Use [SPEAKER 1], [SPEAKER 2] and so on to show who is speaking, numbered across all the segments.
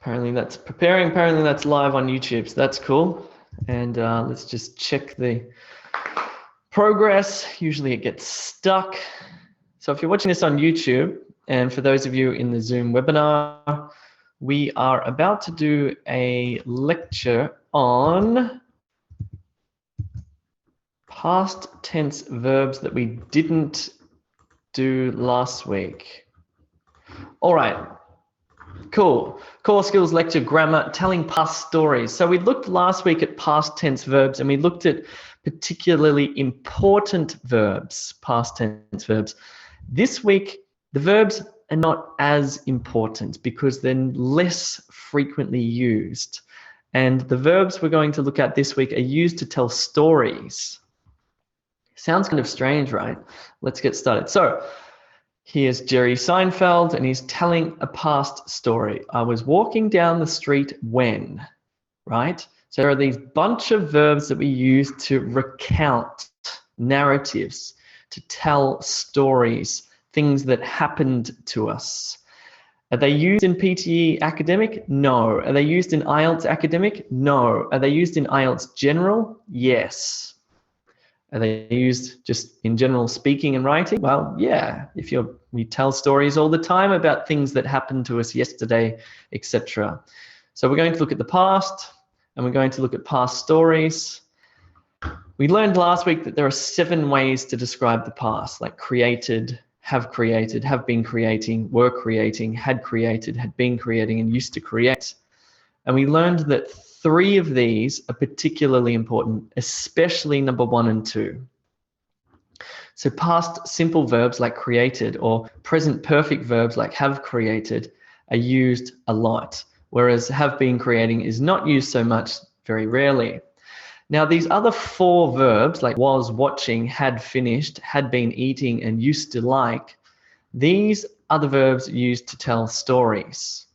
[SPEAKER 1] Apparently that's preparing. Apparently that's live on YouTube. So that's cool. And let's just check the progress. Usually it gets stuck. So if you're watching this on YouTube, and for those of you in the Zoom webinar, we are about to do a lecture on past tense verbs that we didn't do last week. All right. Cool. Core skills lecture, grammar, telling past stories. So we looked last week at past tense verbs, and we looked at particularly important verbs, past tense verbs. This week, the verbs are not as important because they're less frequently used. And the verbs we're going to look at this week are used to tell stories. Sounds kind of strange, right? Let's get started. So here's Jerry Seinfeld, and he's telling a past story. I was walking down the street when, right? So there are these bunch of verbs that we use to recount narratives, to tell stories, things that happened to us. Are they used in PTE academic? No. Are they used in IELTS academic? No. Are they used in IELTS general? Yes. Are they used just in general speaking and writing? Well, yeah. We tell stories all the time about things that happened to us yesterday, etc. So we're going to look at the past, and we're going to look at past stories. We learned last week that there are 7 ways to describe the past, like created, have been creating, were creating, had been creating, and used to create. And we learned that 3 of these are particularly important, especially number 1 and 2. So past simple verbs like created or present perfect verbs like have created are used a lot, whereas have been creating is not used so much, very rarely. Now these other 4 verbs like was, watching, had finished, had been eating, and used to like, these are the verbs used to tell stories.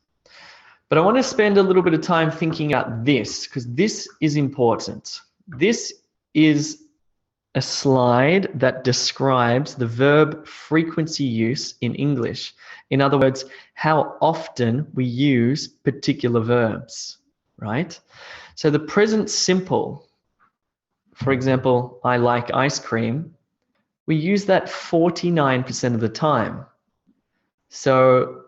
[SPEAKER 1] But I want to spend a little bit of time thinking about this because this is important. This is a slide that describes the verb frequency use in English. In other words, how often we use particular verbs, right? So the present simple, for example, I like ice cream, we use that 49% of the time. So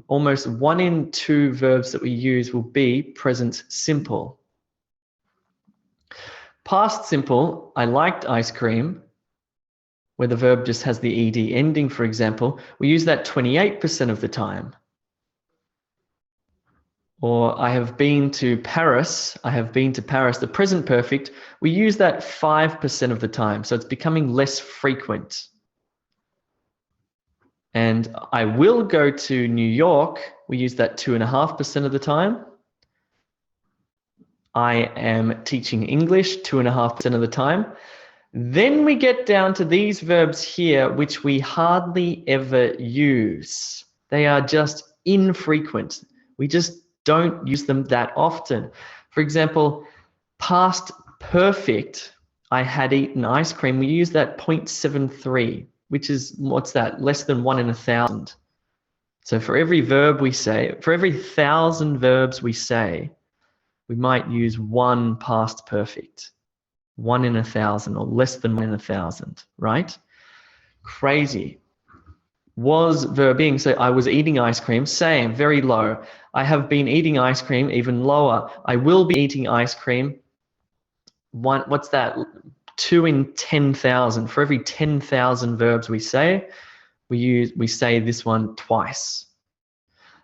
[SPEAKER 1] almost 1 in 2 verbs that we use will be present simple. Past simple, I liked ice cream, where the verb just has the ed ending, for example, we use that 28% of the time. Or I have been to Paris, the present perfect, we use that 5% of the time, so it's becoming less frequent. And I will go to New York, we use that 2.5% of the time. I am teaching English 2.5% of the time. Then we get down to these verbs here, which we hardly ever use. They are just infrequent. We just don't use them that often. For example, past perfect, I had eaten ice cream, we use that 0.73, which is, what's that? Less than 1 in 1,000. So for every verb we say, for every 1,000 verbs we say, we might use 1 past perfect. 1 in 1,000 or less than 1 in 1,000, right? Crazy. Was verbing, so I was eating ice cream, same, very low. I have been eating ice cream, even lower. I will be eating ice cream. What's that? 2 in 10,000. For every 10,000 verbs we say, we say this one twice.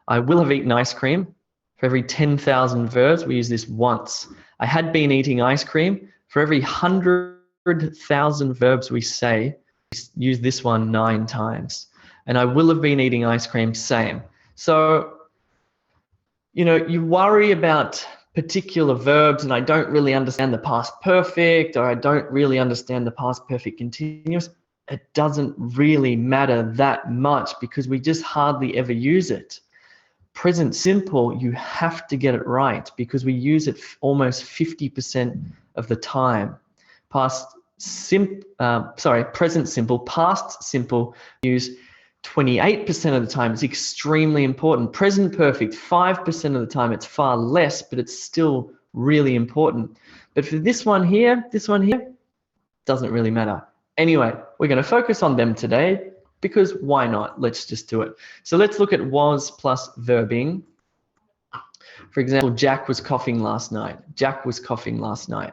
[SPEAKER 1] I will have eaten ice cream. For every 10,000 verbs, we use this once. I had been eating ice cream. For every 100,000 verbs we say, we use this one 9 times. And I will have been eating ice cream, same. So, you worry about particular verbs and I don't really understand the past perfect, or I don't really understand the past perfect continuous. It doesn't really matter that much because we just hardly ever use it. Present simple, you have to get it right because we use it almost 50% of the time. Present simple, past simple, use 28% of the time, it's extremely important. Present perfect, 5% of the time, it's far less, but it's still really important. But for this one here, doesn't really matter. Anyway, we're going to focus on them today because why not? Let's just do it. So let's look at was plus verbing. For example, Jack was coughing last night. Jack was coughing last night.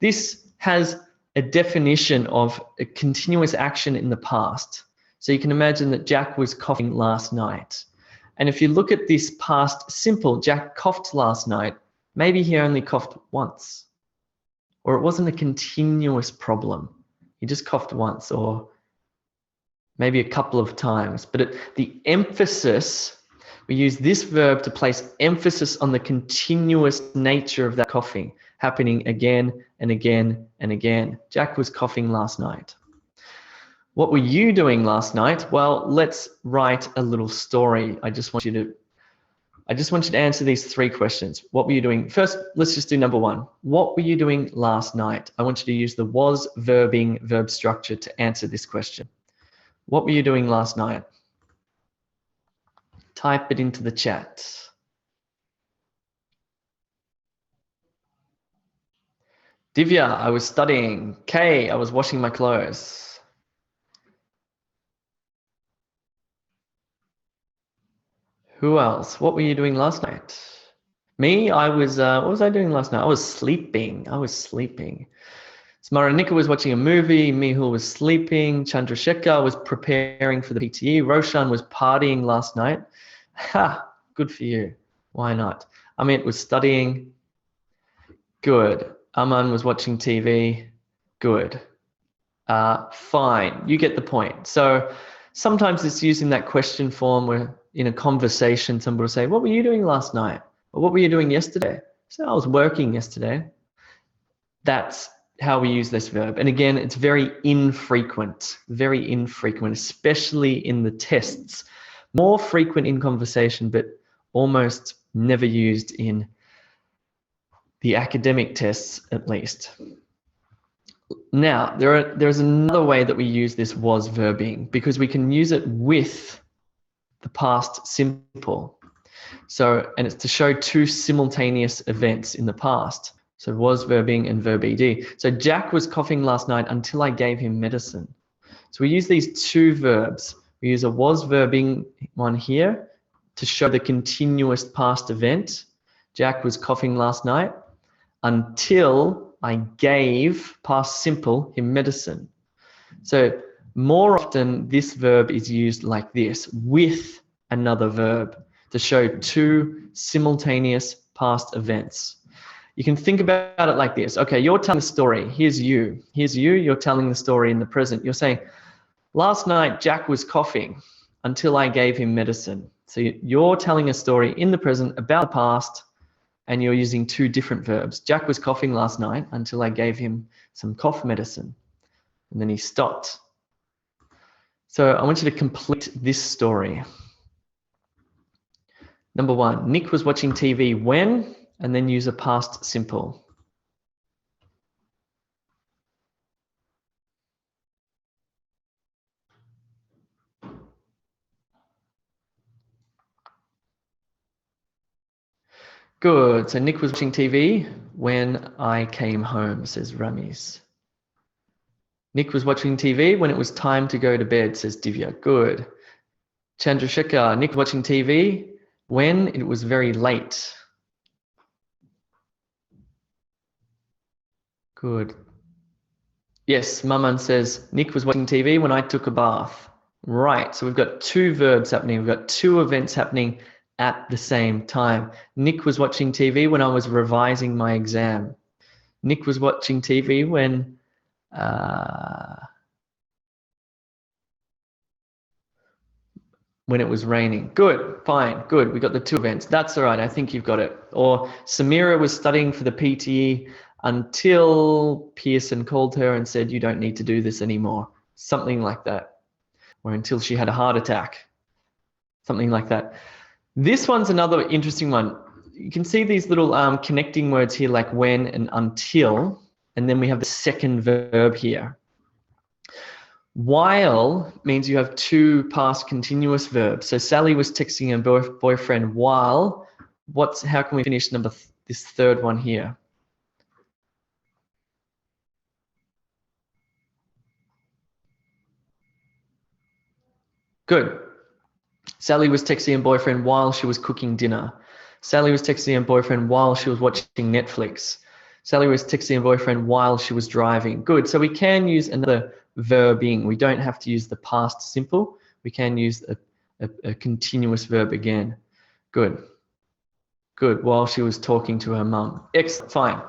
[SPEAKER 1] This has a definition of a continuous action in the past. So you can imagine that Jack was coughing last night. And if you look at this past simple, Jack coughed last night, maybe he only coughed once. Or it wasn't a continuous problem. He just coughed once or maybe a couple of times. But the emphasis, we use this verb to place emphasis on the continuous nature of that coughing, happening again and again and again. Jack was coughing last night. What were you doing last night? Well, let's write a little story. I just want you to answer these 3 questions. What were you doing? First, let's just do number 1. What were you doing last night? I want you to use the was verbing verb structure to answer this question. What were you doing last night? Type it into the chat. Divya, I was studying. Kay, I was washing my clothes. Who else? What were you doing last night? Me, I was, what was I doing last night? I was sleeping. Smaranika was watching a movie. Mihul was sleeping. Chandrasekhar was preparing for the PTE. Roshan was partying last night. Ha, good for you. Why not? Amit was studying. Good. Aman was watching TV. Good. Fine. You get the point. So sometimes it's using that question form where in a conversation, somebody will say, what were you doing last night? Or what were you doing yesterday? So I was working yesterday. That's how we use this verb. And again, it's very infrequent, especially in the tests. More frequent in conversation, but almost never used in the academic tests, at least. Now, there's another way that we use this was verbing because we can use it with the past simple. So, and it's to show 2 simultaneous events in the past. So was verbing and verb ed. So Jack was coughing last night until I gave him medicine. So we use these 2 verbs. We use a was verbing one here to show the continuous past event. Jack was coughing last night until I gave, past simple, him medicine. So more often this verb is used like this with another verb to show 2 simultaneous past events. You can think about it like this. Okay, you're telling the story. Here's you. You're telling the story in the present. You're saying, last night Jack was coughing until I gave him medicine. So you're telling a story in the present about the past, and you're using 2 different verbs. Jack was coughing last night until I gave him some cough medicine. And then he stopped. So I want you to complete this story. Number 1, Nick was watching TV when, and then use a past simple. Good. So Nick was watching TV when I came home, says Ramis. Nick was watching TV when it was time to go to bed, says Divya. Good. Chandrasekhar, Nick was watching TV when it was very late. Good. Yes, Maman says, Nick was watching TV when I took a bath. Right, so we've got 2 verbs happening. We've got 2 events happening at the same time. Nick was watching TV when I was revising my exam. Nick was watching TV when it was raining. Good, fine, good. We got the 2 events. That's all right. I think you've got it. Or Samira was studying for the PTE until Pearson called her and said, you don't need to do this anymore. Something like that. Or until she had a heart attack. Something like that. This one's another interesting one. You can see these little connecting words here like when and until. And then we have the second verb here. While means you have two past continuous verbs. So Sally was texting her boyfriend while. How can we finish this third one here? Good. Sally was texting her boyfriend while she was cooking dinner. Sally was texting her boyfriend while she was watching Netflix. Sally was texting her boyfriend while she was driving. Good. So we can use another verbing. We don't have to use the past simple. We can use a continuous verb again. Good. Good. While she was talking to her mum. Excellent. Fine.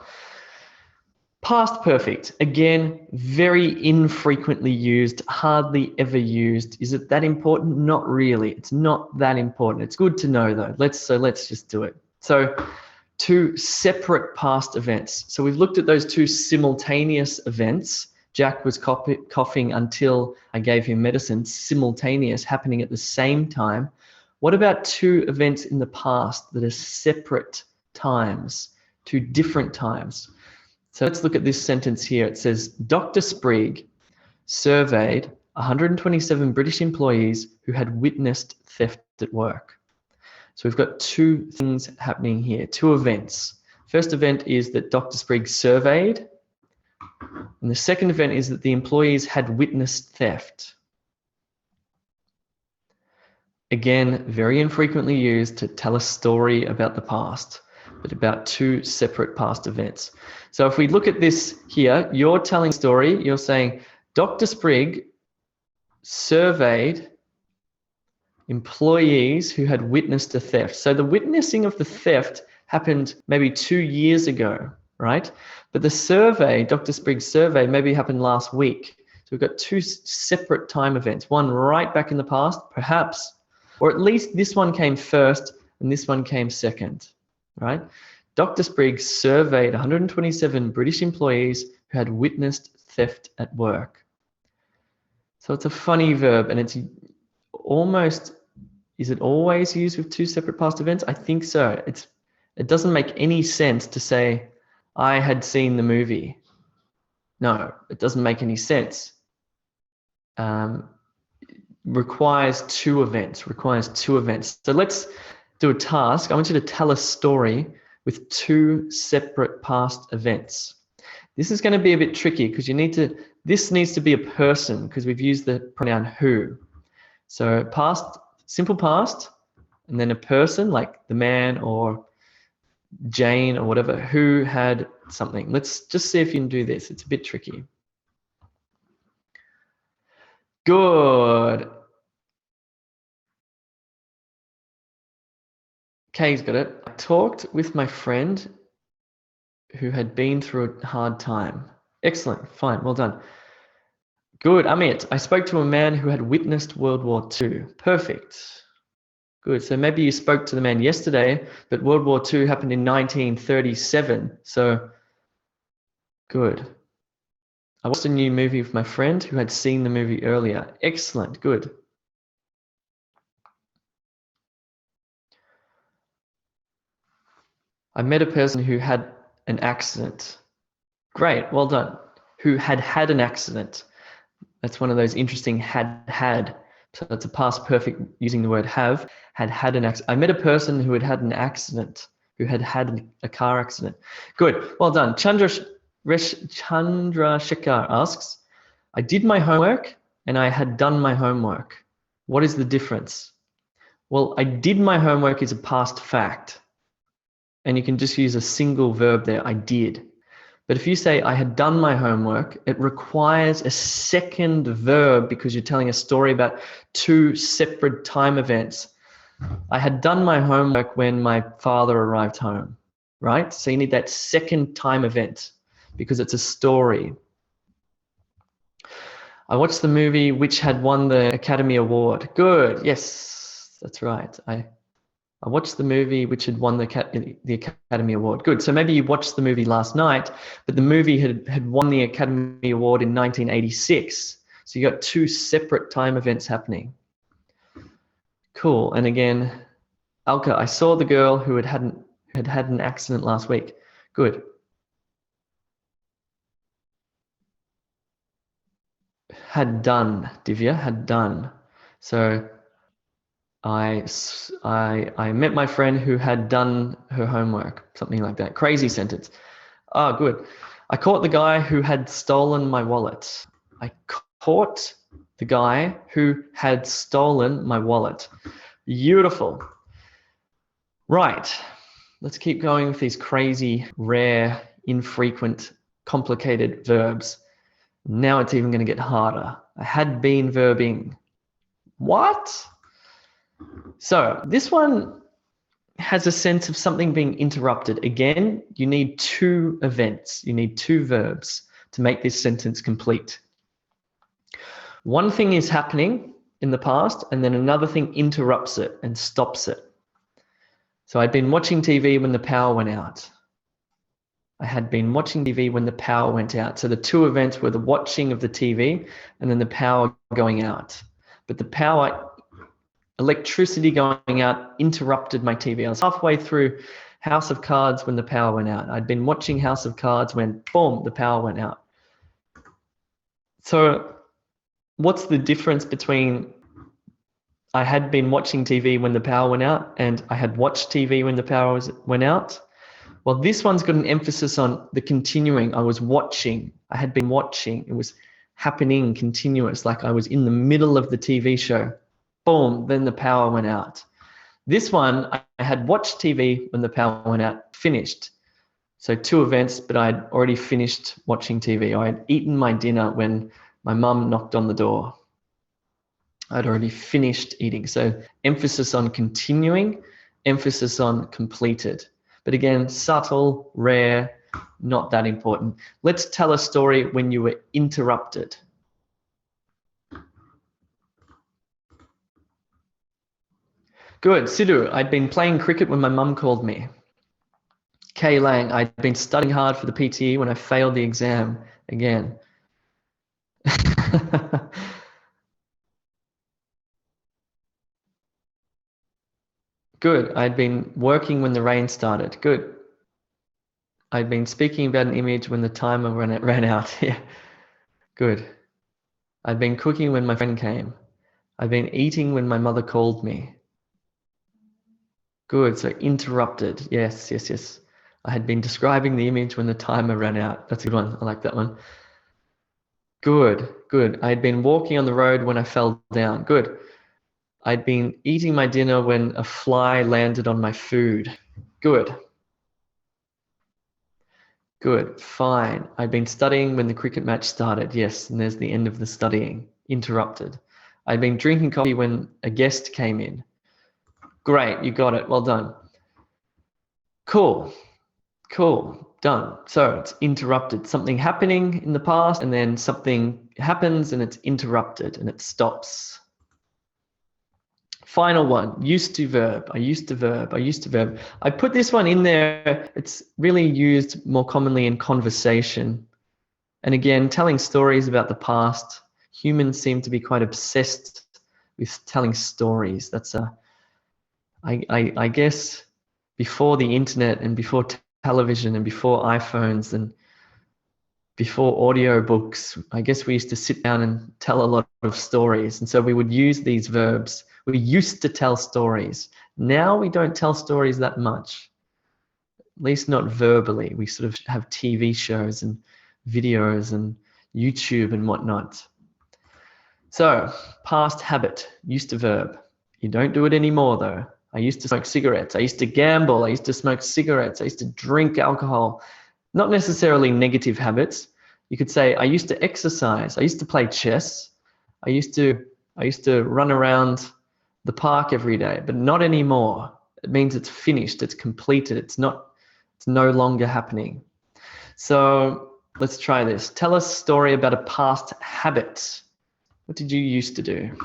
[SPEAKER 1] Past perfect. Again, very infrequently used, hardly ever used. Is it that important? Not really. It's not that important. It's good to know though. Let's just do it. So two separate past events. So we've looked at those two simultaneous events. Jack was coughing until I gave him medicine, simultaneous, happening at the same time. What about two events in the past that are separate times, two different times? So let's look at this sentence here. It says, Dr. Sprigg surveyed 127 British employees who had witnessed theft at work. So we've got two things happening here, two events. First event is that Dr. Sprigg surveyed, and the second event is that the employees had witnessed theft. Again, very infrequently used to tell a story about the past, but about two separate past events. So if we look at this here, you're telling a story, you're saying, Dr. Sprigg surveyed employees who had witnessed a theft. So the witnessing of the theft happened maybe 2 years ago, right? But the survey, Dr. Sprigg's survey, maybe happened last week. So we've got two separate time events, one right back in the past, perhaps, or at least this one came first and this one came second, right? Dr. Sprigg surveyed 127 British employees who had witnessed theft at work. So it's a funny verb, and it's almost, is it always used with two separate past events? I think so. It doesn't make any sense to say, I had seen the movie. No, it doesn't make any sense. Requires two events. So let's do a task. I want you to tell a story with two separate past events. This is going to be a bit tricky because this needs to be a person because we've used the pronoun who. So past, simple past, and then a person like the man or Jane or whatever who had something. Let's just see if you can do this. It's a bit tricky. Good. Kay's got it. I talked with my friend who had been through a hard time. Excellent. Fine. Well done. Good. Amit, I spoke to a man who had witnessed World War II. Perfect. Good. So maybe you spoke to the man yesterday, but World War II happened in 1937. So good. I watched a new movie with my friend who had seen the movie earlier. Excellent. Good. I met a person who had an accident. Great. Well done. Who had had an accident. That's one of those interesting had. So that's a past perfect using the word have. Had an accident. I met a person who had had an accident, who had had a car accident. Good. Well done. Chandrasekhar asks, I did my homework and I had done my homework. What is the difference? Well, I did my homework is a past fact. And you can just use a single verb there, I did. But if you say I had done my homework, it requires a second verb because you're telling a story about two separate time events. I had done my homework when my father arrived home, right? So you need that second time event because it's a story. I watched the movie which had won the Academy Award. Good, yes, that's right. I watched the movie which had won the Academy Award. Good. So maybe you watched the movie last night, but the movie had won the Academy Award in 1986. So you got two separate time events happening. Cool. And again, Alka, I saw the girl who had had an accident last week. Good. Had done, Divya, had done. So I met my friend who had done her homework, something like that. Crazy sentence. Oh, good. I caught the guy who had stolen my wallet. I caught the guy who had stolen my wallet. Beautiful. Right. Let's keep going with these crazy, rare, infrequent, complicated verbs. Now it's even going to get harder. I had been verbing. What? So this one has a sense of something being interrupted. Again, you need two events. You need two verbs to make this sentence complete. One thing is happening in the past, and then another thing interrupts it and stops it. So I'd been watching TV when the power went out. I had been watching TV when the power went out. So the two events were the watching of the TV and then the power going out. But the power, electricity going out, interrupted my TV. I was halfway through House of Cards when the power went out. I'd been watching House of Cards when, boom, the power went out. So what's the difference between I had been watching TV when the power went out and I had watched TV when the power went out? Well, this one's got an emphasis on the continuing. I was watching. I had been watching. It was happening continuous, like I was in the middle of the TV show. Boom, then the power went out. This one, I had watched TV when the power went out, finished. So two events, but I'd already finished watching TV. I had eaten my dinner when my mum knocked on the door. I'd already finished eating. So emphasis on continuing, emphasis on completed. But again, subtle, rare, not that important. Let's tell a story when you were interrupted. Good. Sidhu, I'd been playing cricket when my mum called me. Kay Lang, I'd been studying hard for the PTE when I failed the exam again. Good. I'd been working when the rain started. Good. I'd been speaking about an image when the timer ran out. Yeah. Good. I'd been cooking when my friend came. I'd been eating when my mother called me. Good. So interrupted. Yes, yes, yes. I had been describing the image when the timer ran out. That's a good one. I like that one. Good, good. I had been walking on the road when I fell down. Good. I'd been eating my dinner when a fly landed on my food. Good. Good, fine. I'd been studying when the cricket match started. Yes, and there's the end of the studying. Interrupted. I'd been drinking coffee when a guest came in. Great, you got it. Well done. Cool, cool, done. So it's interrupted. Something happening in the past and then something happens and it's interrupted and it stops. Final one, used to verb. I used to verb. I used to verb. I put this one in there. It's really used more commonly in conversation. And again, telling stories about the past. Humans seem to be quite obsessed with telling stories. That's I guess before the internet and before television and before iPhones and before audio books, I guess we used to sit down and tell a lot of stories. And so we would use these verbs. We used to tell stories. Now we don't tell stories that much, at least not verbally. We sort of have TV shows and videos and YouTube and whatnot. So past habit, used to verb. You don't do it anymore though. I used to smoke cigarettes. I used to gamble. I used to smoke cigarettes. I used to drink alcohol. Not necessarily negative habits. You could say, I used to exercise. I used to play chess. I used to run around the park every day, but not anymore. It means it's finished, it's completed, it's no longer happening. So let's try this. Tell us a story about a past habit. What did you used to do?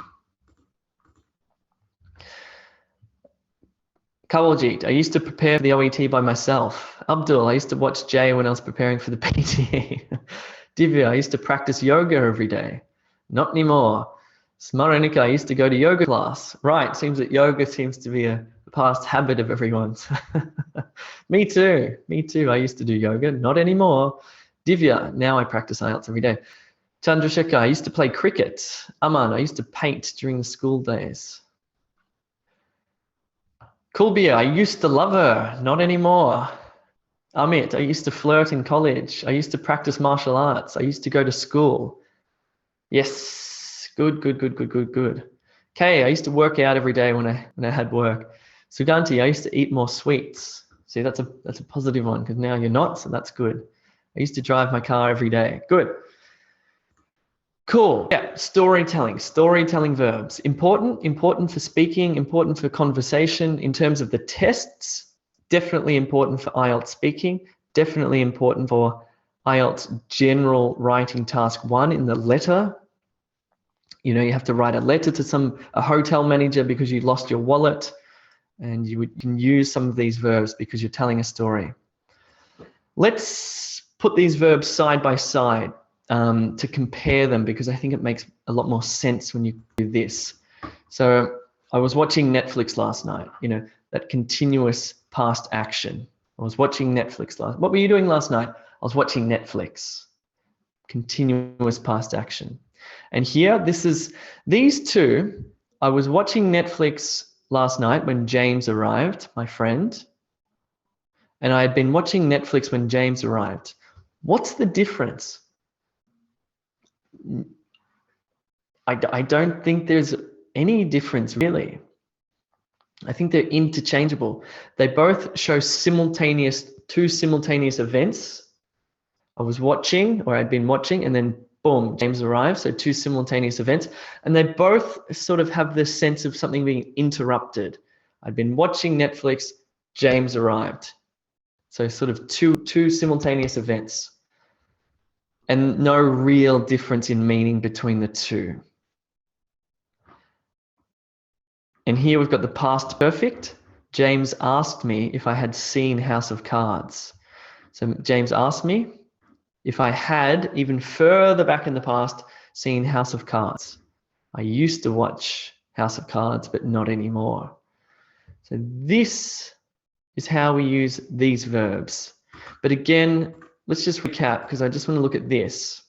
[SPEAKER 1] Kawaljit, I used to prepare for the OET by myself. Abdul, I used to watch Jay when I was preparing for the PTE. Divya, I used to practice yoga every day. Not anymore. Smaranika, I used to go to yoga class. Right, seems that yoga seems to be a past habit of everyone's. Me too, I used to do yoga, not anymore. Divya, now I practice IELTS every day. Chandrasekhar, I used to play cricket. Aman, I used to paint during the school days. Kulbia, I used to love her, not anymore. Amit, I used to flirt in college. I used to practice martial arts. I used to go to school. Yes, good. Kay, I used to work out every day when I had work. Suganti, I used to eat more sweets. See, that's a positive one because now you're not, so that's good. I used to drive my car every day. Good. Cool. Yeah, storytelling verbs. Important for speaking, important for conversation in terms of the tests, definitely important for IELTS speaking, definitely important for IELTS general writing task 1 in the letter. You know, you have to write a letter to a hotel manager because you lost your wallet, and you can use some of these verbs because you're telling a story. Let's put these verbs side by side to compare them because I think it makes a lot more sense when you do this. So I was watching Netflix last night, you know, that continuous past action. I was watching Netflix what were you doing last night? I was watching Netflix. Continuous past action. And here, these two, I was watching Netflix last night when James arrived, my friend, and I had been watching Netflix when James arrived. What's the difference? I don't think there's any difference really. I think they're interchangeable. They both show two simultaneous events. I was watching, or I'd been watching, and then boom, James arrived. So two simultaneous events. And they both sort of have this sense of something being interrupted. I'd been watching Netflix, James arrived. So sort of two simultaneous events. And no real difference in meaning between the two. And here we've got the past perfect. James asked me if I had seen House of Cards. So James asked me if I had, even further back in the past, seen House of Cards. I used to watch House of Cards, but not anymore. So this is how we use these verbs. But again, let's just recap because I just want to look at this.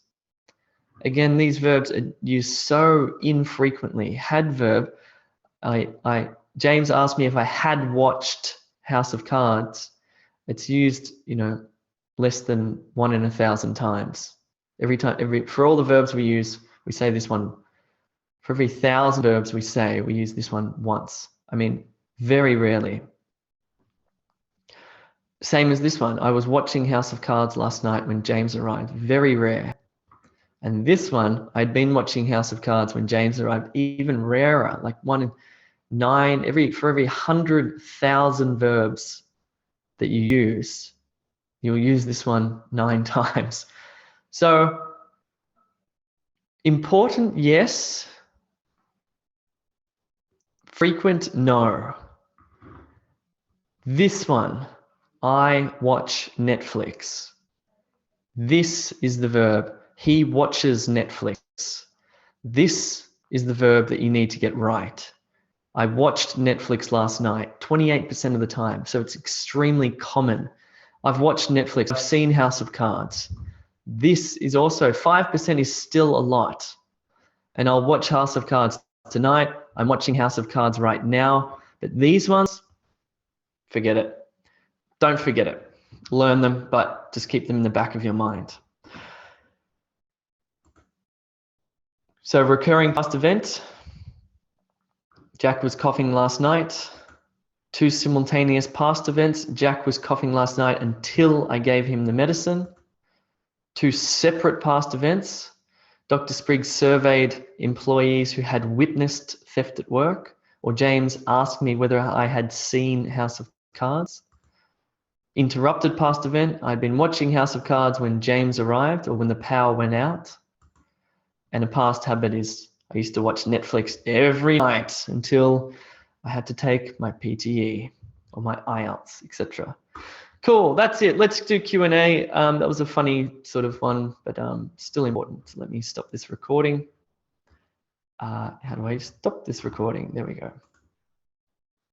[SPEAKER 1] Again, these verbs are used so infrequently. Had verb, James asked me if I had watched House of Cards. It's used, you know, less than 1 in 1,000 times. For all the verbs we use, we say this one. For every 1,000 verbs we use this one once. I mean, very rarely. Same as this one. I was watching House of Cards last night when James arrived. Very rare. And this one, I'd been watching House of Cards when James arrived. Even rarer, like 1 in 9. For every 100,000 verbs that you use, you'll use this one 9 times. So important, yes. Frequent, no. This one, I watch Netflix. This is the verb. He watches Netflix. This is the verb that you need to get right. I watched Netflix last night, 28% of the time. So it's extremely common. I've watched Netflix. I've seen House of Cards. This is also 5% is still a lot. And I'll watch House of Cards tonight. I'm watching House of Cards right now. But these ones, forget it. Don't forget it. Learn them, but just keep them in the back of your mind. So recurring past event. Jack was coughing last night. 2 simultaneous past events. Jack was coughing last night until I gave him the medicine. 2 separate past events. Dr. Spriggs surveyed employees who had witnessed theft at work, or James asked me whether I had seen House of Cards. Interrupted past event. I'd been watching House of Cards when James arrived or when the power went out. And a past habit is I used to watch Netflix every night until I had to take my PTE or my IELTS, etc. Cool, that's it. Let's do Q&A. That was a funny sort of one, but still important. So let me stop this recording. How do I stop this recording? There we go.